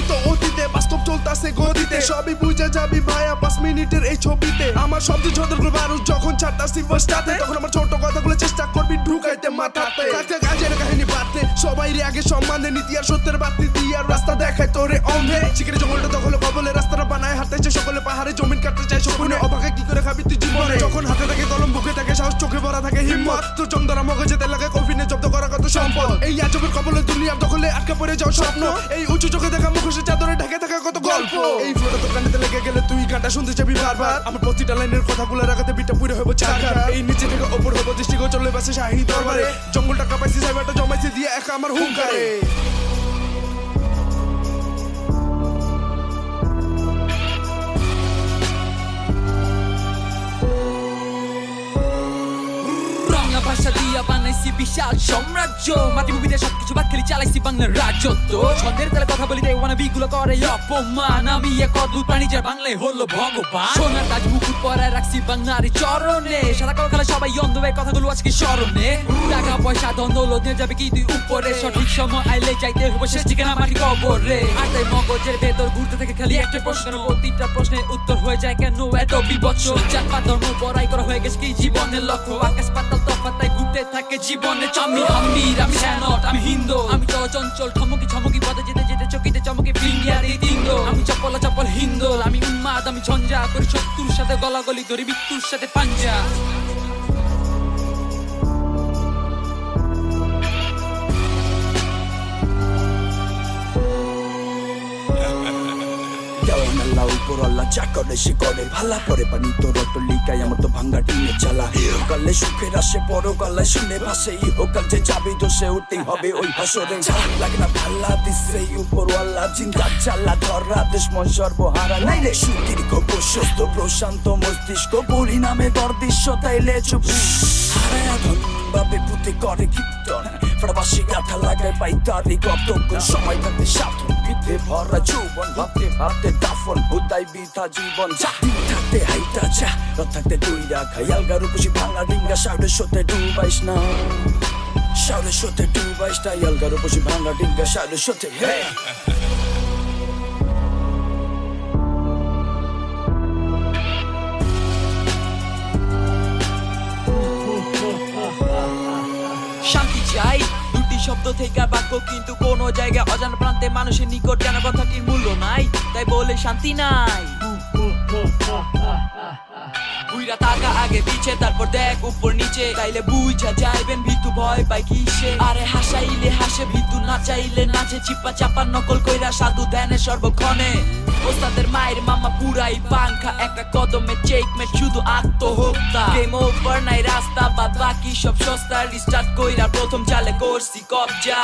জীবিত অতীতে বাস্তব চলতাছে গদিতে সবই বুঝে যাবি ভাইয়া 5 মিনিটের এই ছবিতে আমার শব্দ ছন্দের মানুষ যখন ছাড়তাছি ফার্স্টাতে তখন আমার ছোট কথাগুলো চেষ্টা করবি ঢুকাইতে মাথাতে কাকে কাজের কাহিনী বাদতে সবাই আগে সম্মান দেন নীতি আর সত্যের বাতি দিয়ে আর রাস্তা দেখায় তোরে অন্ধে শিখরে জঙ্গলটা দখলে কবলে রাস্তাটা বানায় হাঁটতেছে সকলে পাহাড়ে জমিন কাটতে চায় সকলে অবাকে কি করে খাবি তুই জীবনে যখন হাতে থাকে কলম বুকে থাকে সাহস চোখে ভরা থাকে হিম্মত তোর চন্দরা মগজেতে লাগে কফিনে জব্দ করা কত সম্পদ এই আজবের কবলে দুনিয়ার দখলে আটকে পড়ে যাও স্বপ্ন এই উঁচু চোখে দেখা মুখোশে চাদরে ঢেকে থাকা কত গল্প এই ফ্লোটা তোর কানেতে লেগে গেলে তুই গানটা শুনতে যাবি বারবার আমার প্রতিটা লাইনের কথাগুলো রাখাতে বিটা পুরো হইব চাকার এই নিচে থেকে ওপর হইব দৃষ্টিগোচর চলে বাসে শাহী দরবারে জঙ্গলটা কাঁপাইছি সাইবারটা জমাইছি দিয়ে একা আমার হুঙ্কারে ভাষা দিয়া বানাইছি বিশাল সাম্রাজ্য মাতৃভূমিতে সবকিছু বাদ খেলি চালাইছি বাংলার রাজত্ব ছন্দের তালে কথা বলি তাই ওয়ানা বিগুলো করে অপমান আমি এক অদ্ভুত প্রাণী যার বাংলায় হলো ভগবান সোনার তাজ মুকুট পরায় রাখছি বাংলার চরণে সাদা কালো খেলা সবাই অন্ধ ভাই কথাগুলো আজকে স্মরণে টাকা পয়সা ধন দৌলত নিয়ে যাবে কি তুই উপরে সঠিক সময় আইলে যাইতে হবো শেষ ঠিকানা মাটি কবরে আর তাই মগজের ভেতর ঘুরতে থেকে খালি একটা প্রশ্ন প্রতিটা প্রশ্নের উত্তর হয়ে যায় কেন এত বিবচ্ছ জাতপাত ধর্ম বড়াই করা হয়ে গেছে কি জীবনের লক্ষ্য আকাশ পাতাল তফাৎ তাই ঘুরতে থাকে জীবনে আমি হামির আমি শ্যানট আমি হিন্দু আমি চঞ্চল ঠমকি ছমকি পদে যেতে যেতে চকিতে চমকে ফিঙ্গিয়া দিই তিন্দো আমি চপল হিন্দোল আমি উন্মাদ আমি ঝঞ্ঝা করি শত্রুর সাথে গলাগলি ধরি মৃত্যুর সাথে পাঞ্জা উপরওয়ালা যা করে সে করে ভালা পরে পানি তোর লিকায় আমার তো ভাঙ্গা টিনে চালা কালে সুখের আসে বড় গলায় শুনে ভাসে ইহকাল যে যাবি তো সে উঠতেই হবে ওই ভাসরে লাগে না ভাল্লা দিছে উপরওয়ালা চিন্তা চালা ধরা দুশ্মন সর্বহারা নাইলে সুদীর্ঘ প্রশস্ত প্রশান্ত মস্তিষ্ক পরিণামে দর্দৃশ্য তাইলে চুপ হারায়া ধন ভাবে পুঁতে করে কীর্তন প্রবাসী গাথা লাগায় পাই তারই কতক্ষণ সময় থাকতে সাধন ভিতে ভরা যৌবন ভাবতে ভাবতে দাফন হুদাই বিথা জীবন দিন থাকতে হাইটা চা রাত থাকতে তুই রাখা আলগা রূপসী ভাঙা ডিঙ্গা সাউরের সাথে ডুবাইস না সাউরের সাথে ডুবাইস না আলগা রূপসী ভাঙা ডিঙ্গা সাউরের সাথে হে শান্তি চাই দুটি শব্দ থেকে বাক্য কিন্তু কোন জায়গায় অজানা প্রান্তে মানুষের নিকট জানা কথাটির মূল্য নাই তাই বলে শান্তি নাই বুইরা টাকা আগে পিছে তারপর দেখ উপর নিচে তাইলে বুঝা যাইবেন ভিতু ভয় পাই কিসে আরে হাসাইলে হাসে ভিতু না চাইলে নাচে চিপা চাপা নকল কইরা সাধু ধ্যানে সর্বক্ষণে ওস্তাদের মায়ের মামা পুরাই পাংখা একটা কদমে চেকমেট শুধু আত্মহত্যা গেম ওভার নাই রাস্তা বাদ বাকি সব সস্তা রিস্টার্ট কইরা প্রথম চালে করছি কবজা